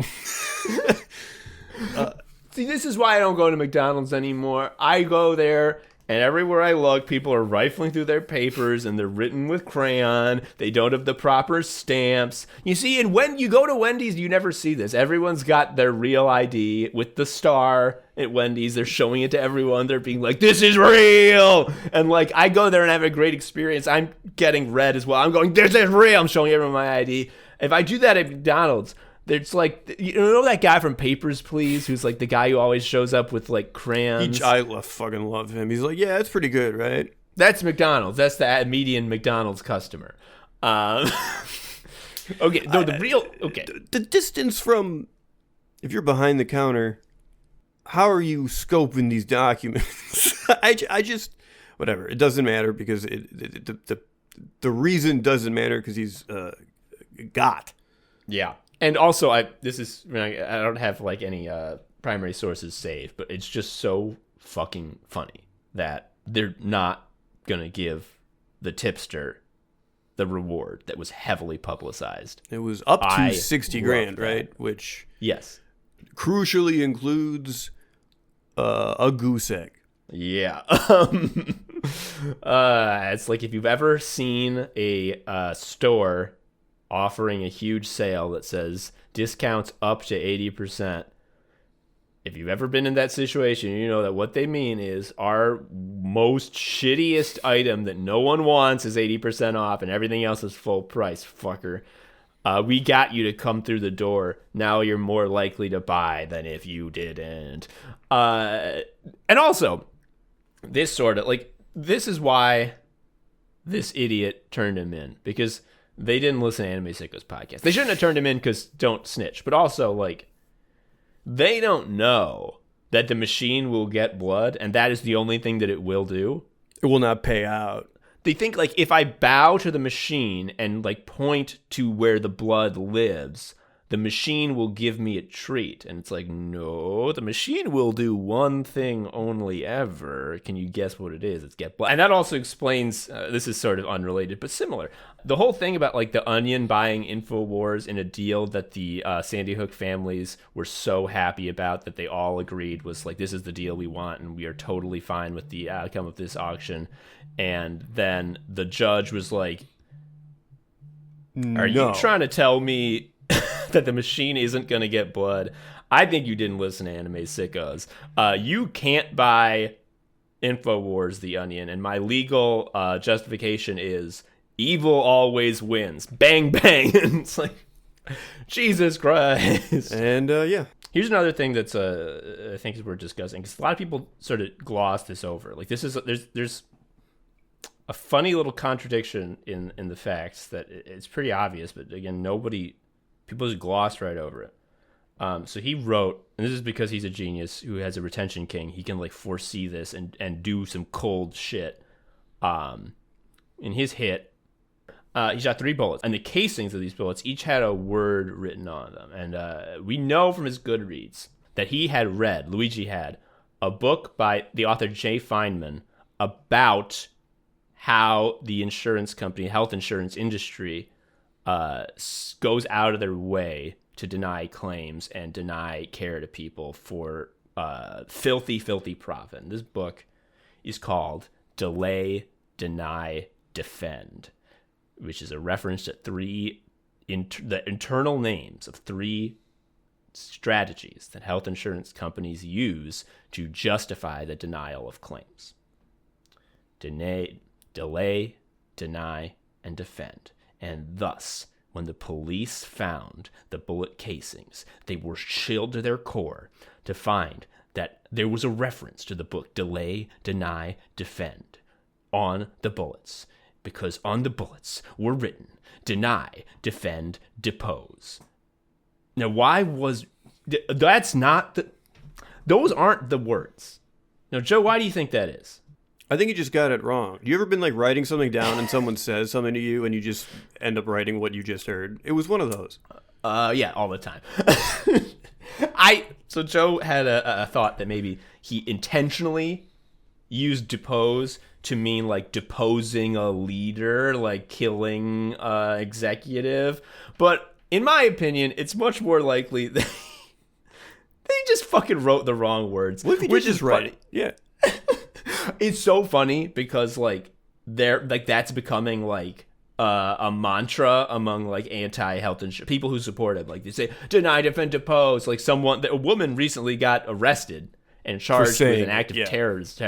See, this is why I don't go to McDonald's anymore. I go there, and everywhere I look, people are rifling through their papers, and they're written with crayon. They don't have the proper stamps. You see, and when you go to Wendy's, you never see this. Everyone's got their real ID with the star at Wendy's. They're showing it to everyone. They're being like, this is real! And, like, I go there and have a great experience. I'm getting red as well. I'm going, this is real! I'm showing everyone my ID. If I do that at McDonald's, there's like, you know that guy from Papers, Please, who's like the guy who always shows up with like crayons? I fucking love him. He's like, yeah, it's pretty good, right? That's McDonald's. That's the median McDonald's customer. Okay, no, The distance from, if you're behind the counter, how are you scoping these documents? I just, whatever. It doesn't matter because the reason doesn't matter because he's got. Yeah. And also, I don't have like any primary sources saved, but it's just so fucking funny that they're not gonna give the tipster the reward that was heavily publicized. It was up to 60 grand, right? Which yes, crucially includes a goose egg. Yeah. It's like if you've ever seen a store offering a huge sale that says discounts up to 80%. If you've ever been in that situation, you know that what they mean is our most shittiest item that no one wants is 80% off and everything else is full price, fucker. We got you to come through the door. Now you're more likely to buy than if you didn't. And also, this sort of, like, this is why this idiot turned him in. Because they didn't listen to Anime Sickos podcast. They shouldn't have turned him in because don't snitch. But also, like, they don't know that the machine will get blood, and that is the only thing that it will do. It will not pay out. They think like if I bow to the machine and like point to where the blood lives, the machine will give me a treat. And it's like, no, the machine will do one thing only ever. Can you guess what it is? It's get blood. And that also explains, this is sort of unrelated, but similar. The whole thing about like the Onion buying InfoWars in a deal that the Sandy Hook families were so happy about that they all agreed was like, this is the deal we want and we are totally fine with the outcome of this auction. And then the judge was like, are you trying to tell me that the machine isn't going to get blood? I think you didn't listen to Anime Sickos. You can't buy InfoWars The Onion, and my legal justification is evil always wins. Bang, bang. And it's like, Jesus Christ. And, yeah. Here's another thing that's I think is worth discussing, because a lot of people sort of gloss this over. Like, this is there's a funny little contradiction in the facts that it's pretty obvious, but again, people just gloss right over it. So he wrote, and this is because he's a genius who has a retention king. He can like foresee this and do some cold shit. In his hit, he shot 3 bullets, and the casings of these bullets each had a word written on them. And we know from his Goodreads that Luigi had a book by the author Jay Feynman about how the health insurance industry goes out of their way to deny claims and deny care to people for filthy, filthy profit. And this book is called Delay, Deny, Defend, which is a reference to the internal names of 3 strategies that health insurance companies use to justify the denial of claims. Delay, deny, and defend. And thus, when the police found the bullet casings, they were chilled to their core to find that there was a reference to the book Delay, Deny, Defend on the bullets, because on the bullets were written deny, defend, depose. Now, those aren't the words. Now, Joe, why do you think that is? I think you just got it wrong. You ever been like writing something down and someone says something to you and you just end up writing what you just heard? It was one of those. Yeah, all the time. So Joe had a thought that maybe he intentionally used depose to mean like deposing a leader, like killing executive. But in my opinion, it's much more likely that they just fucking wrote the wrong words. What if you just write it? Yeah. It's so funny because like that's becoming like a mantra among like anti-health insurance people who support it. Like they say deny, defend, depose. Like a woman recently got arrested and charged with an act of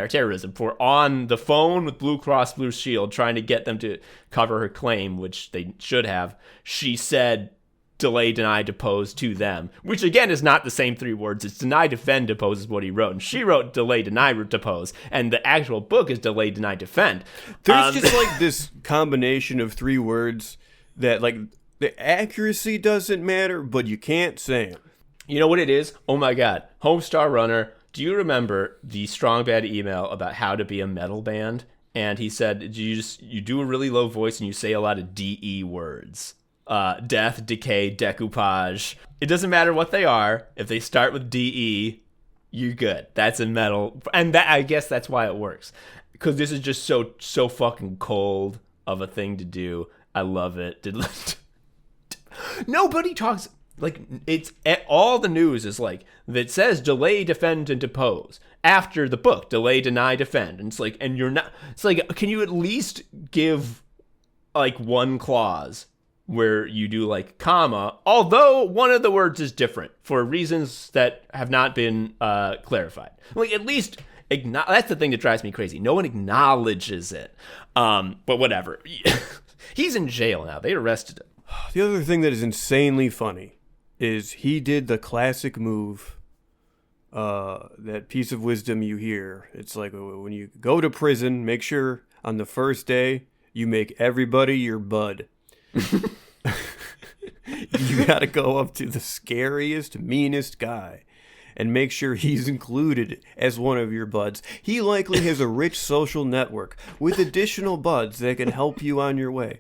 terrorism for on the phone with Blue Cross Blue Shield trying to get them to cover her claim, which they should have. She said delay, deny, depose to them, which again is not the same 3 words. It's deny, defend, depose is what he wrote, and she wrote delay, deny, depose, and the actual book is delay, deny, defend. There's just like this combination of 3 words that like the accuracy doesn't matter, but you can't say them. You know what it is? Oh my god, Homestar Runner. Do you remember the Strong Bad email about how to be a metal band? And he said you do a really low voice and you say a lot of DE words. Death, decay, decoupage. It doesn't matter what they are. If they start with DE, you're good. That's a metal. And that, I guess that's why it works. Because this is just so fucking cold of a thing to do. I love it. Nobody talks... Like, it's... All the news is like... That says delay, defend, and depose. After the book, delay, deny, defend. And it's like... And you're not... It's like, can you at least give, like, one clause where you do like comma, although one of the words is different for reasons that have not been clarified. Like at least that's the thing that drives me crazy. No one acknowledges it. But whatever. He's in jail now. They arrested him. The other thing that is insanely funny is he did the classic move, that piece of wisdom you hear. It's like when you go to prison, make sure on the first day you make everybody your bud. You gotta go up to the scariest, meanest guy and make sure he's included as one of your buds. He likely has a rich social network with additional buds that can help you on your way.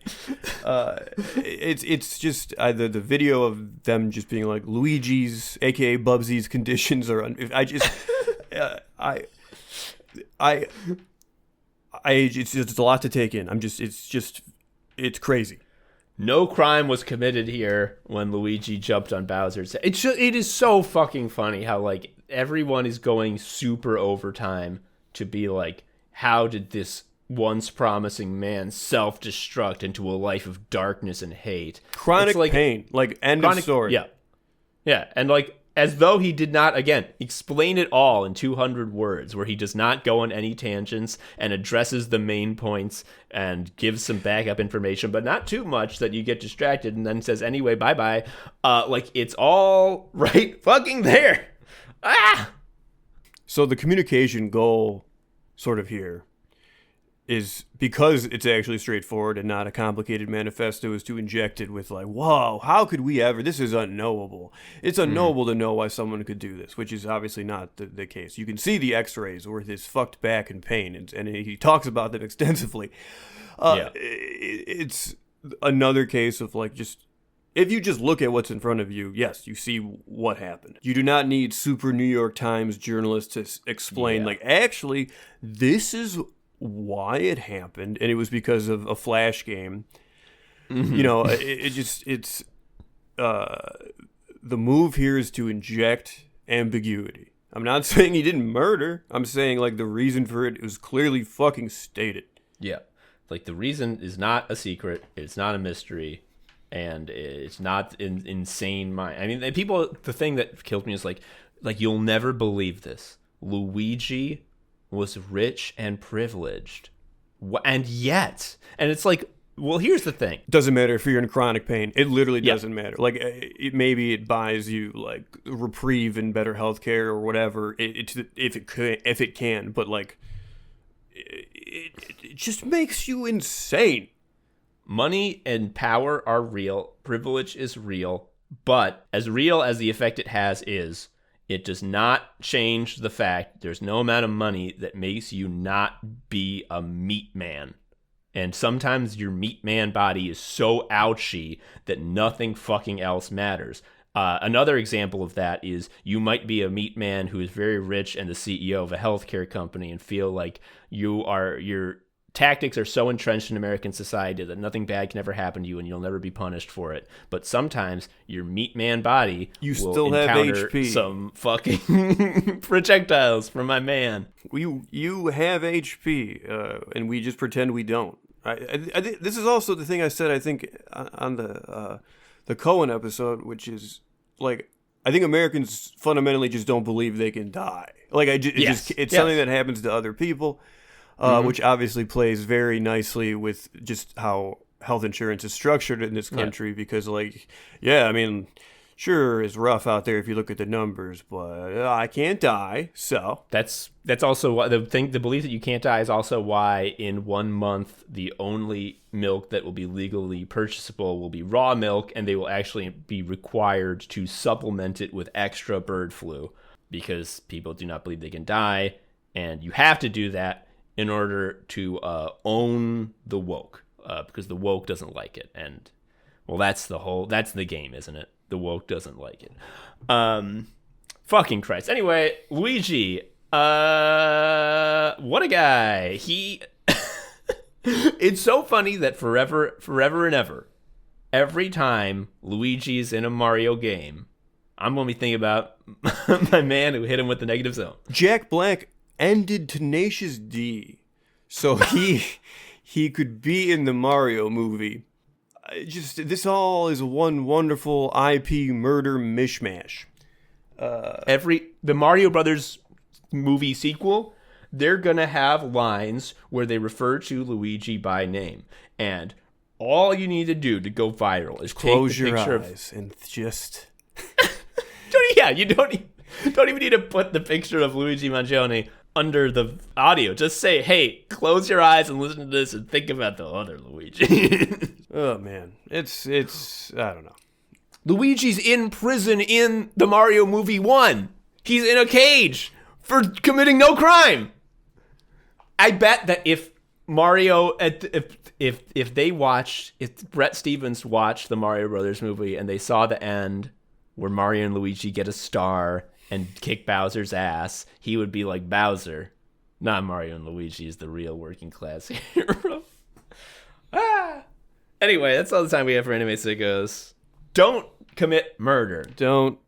It's just either the video of them just being like Luigi's, aka Bubsy's conditions are. It's just a lot to take in. It's crazy. No crime was committed here when Luigi jumped on Bowser's head. It is so fucking funny how, like, everyone is going super overtime to be like, how did this once promising man self-destruct into a life of darkness and hate? Chronic pain. Like, end of story. Yeah. Yeah, and like, as though he did not, again, explain it all in 200 words, where he does not go on any tangents and addresses the main points and gives some backup information, but not too much that you get distracted, and then says, anyway, bye-bye. Like, it's all right fucking there. Ah! So the communication goal sort of here is, because it's actually straightforward and not a complicated manifesto, is to inject it with like, whoa, how could we ever, this is unknowable. It's unknowable to know why someone could do this, which is obviously not the case. You can see the x-rays with his fucked back and pain, and he talks about them extensively. It's another case of like, just, if you just look at what's in front of you, yes, you see what happened. You do not need super New York Times journalists to explain, like, actually, this is why it happened, and it was because of a Flash game. You know, the move here is to inject ambiguity. I'm not saying he didn't murder. I'm saying, like, the reason for it was clearly fucking stated. Yeah. Like, the reason is not a secret. It's not a mystery. And it's not insane mind. I mean, the thing that killed me is like, you'll never believe this. Luigi was rich and privileged, and yet, and it's like, well, here's the thing. Doesn't matter if you're in chronic pain. It literally doesn't matter. Like, maybe it buys you like reprieve and better healthcare or whatever. If it can, but like, it just makes you insane. Money and power are real. Privilege is real, but as real as the effect it has is, it does not change the fact there's no amount of money that makes you not be a meat man. And sometimes your meat man body is so ouchy that nothing fucking else matters. Another example of that is you might be a meat man who is very rich and the CEO of a healthcare company and feel like your tactics are so entrenched in American society that nothing bad can ever happen to you and you'll never be punished for it. But sometimes your meat man body will still encounter have HP. Some fucking projectiles from my man. You have HP, and we just pretend we don't. This is also the thing I said, I think, on the Cohen episode, which is, like, I think Americans fundamentally just don't believe they can die. Like, it's something that happens to other people. Which obviously plays very nicely with just how health insurance is structured in this country. Because, like, I mean, sure, it's rough out there if you look at the numbers, but I can't die. So that's also why the belief that you can't die is also why in 1 month the only milk that will be legally purchasable will be raw milk, and they will actually be required to supplement it with extra bird flu because people do not believe they can die, and you have to do that in order to own the woke, because the woke doesn't like it. And, well, that's the game, isn't it? The woke doesn't like it. Fucking Christ. Anyway, Luigi, what a guy. It's so funny that forever and ever, every time Luigi's in a Mario game, I'm going to be thinking about my man who hit him with the negative zone. Jack Black ended Tenacious D, so he could be in the Mario movie. This all is one wonderful IP murder mishmash. The Mario Brothers movie sequel, they're gonna have lines where they refer to Luigi by name, and all you need to do to go viral is close your eyes and just. You don't even need to put the picture of Luigi Mangione under the audio. Just say, hey, close your eyes and listen to this and think about the other Luigi. Oh, man. It's I don't know. Luigi's in prison in the Mario movie 1. He's in a cage for committing no crime. I bet that if Mario, if Brett Stevens watched the Mario Brothers movie and they saw the end where Mario and Luigi get a star and kick Bowser's ass, he would be like, Bowser, not Mario and Luigi is the real working class hero. Anyway, that's all the time we have for Anime Sickos. Don't commit murder. Don't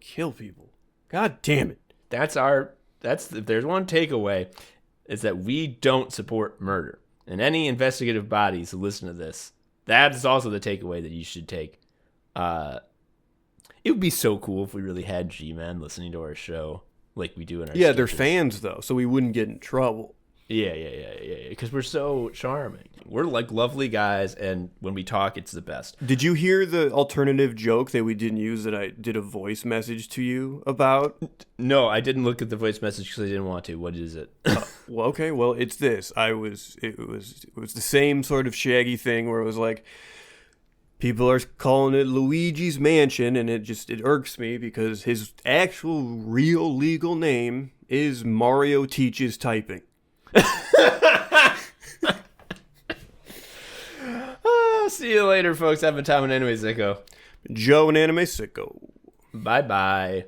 kill people. God damn it. If there's one takeaway, is that we don't support murder. And any investigative bodies who listen to this, that is also the takeaway that you should take. It would be so cool if we really had G-Men listening to our show like we do in our Yeah, they're sketches. fans, though, so we wouldn't get in trouble. Yeah, because we're so charming. We're like lovely guys, and when we talk, it's the best. Did you hear the alternative joke that we didn't use that I did a voice message to you about? No, I didn't look at the voice message because I didn't want to. What is it? Well, okay, well, it's this. It was the same sort of Shaggy thing where it was like, people are calling it Luigi's Mansion, and it irks me because his actual real legal name is Mario Teaches Typing. See you later, folks. Have a time in Anime Sicko. Joe and Anime Sicko. Bye-bye.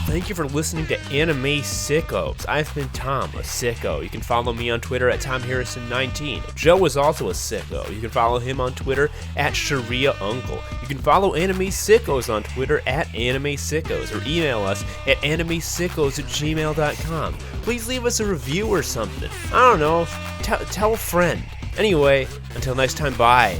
Thank you for listening to Anime Sickos. I've been Tom, a sicko. You can follow me on Twitter at TomHarrison19. Joe is also a sicko. You can follow him on Twitter at ShariaUncle. You can follow Anime Sickos on Twitter at Anime Sickos, or email us at animesickos@gmail.com. Please leave us a review or something. I don't know. Tell a friend. Anyway, until next time, bye.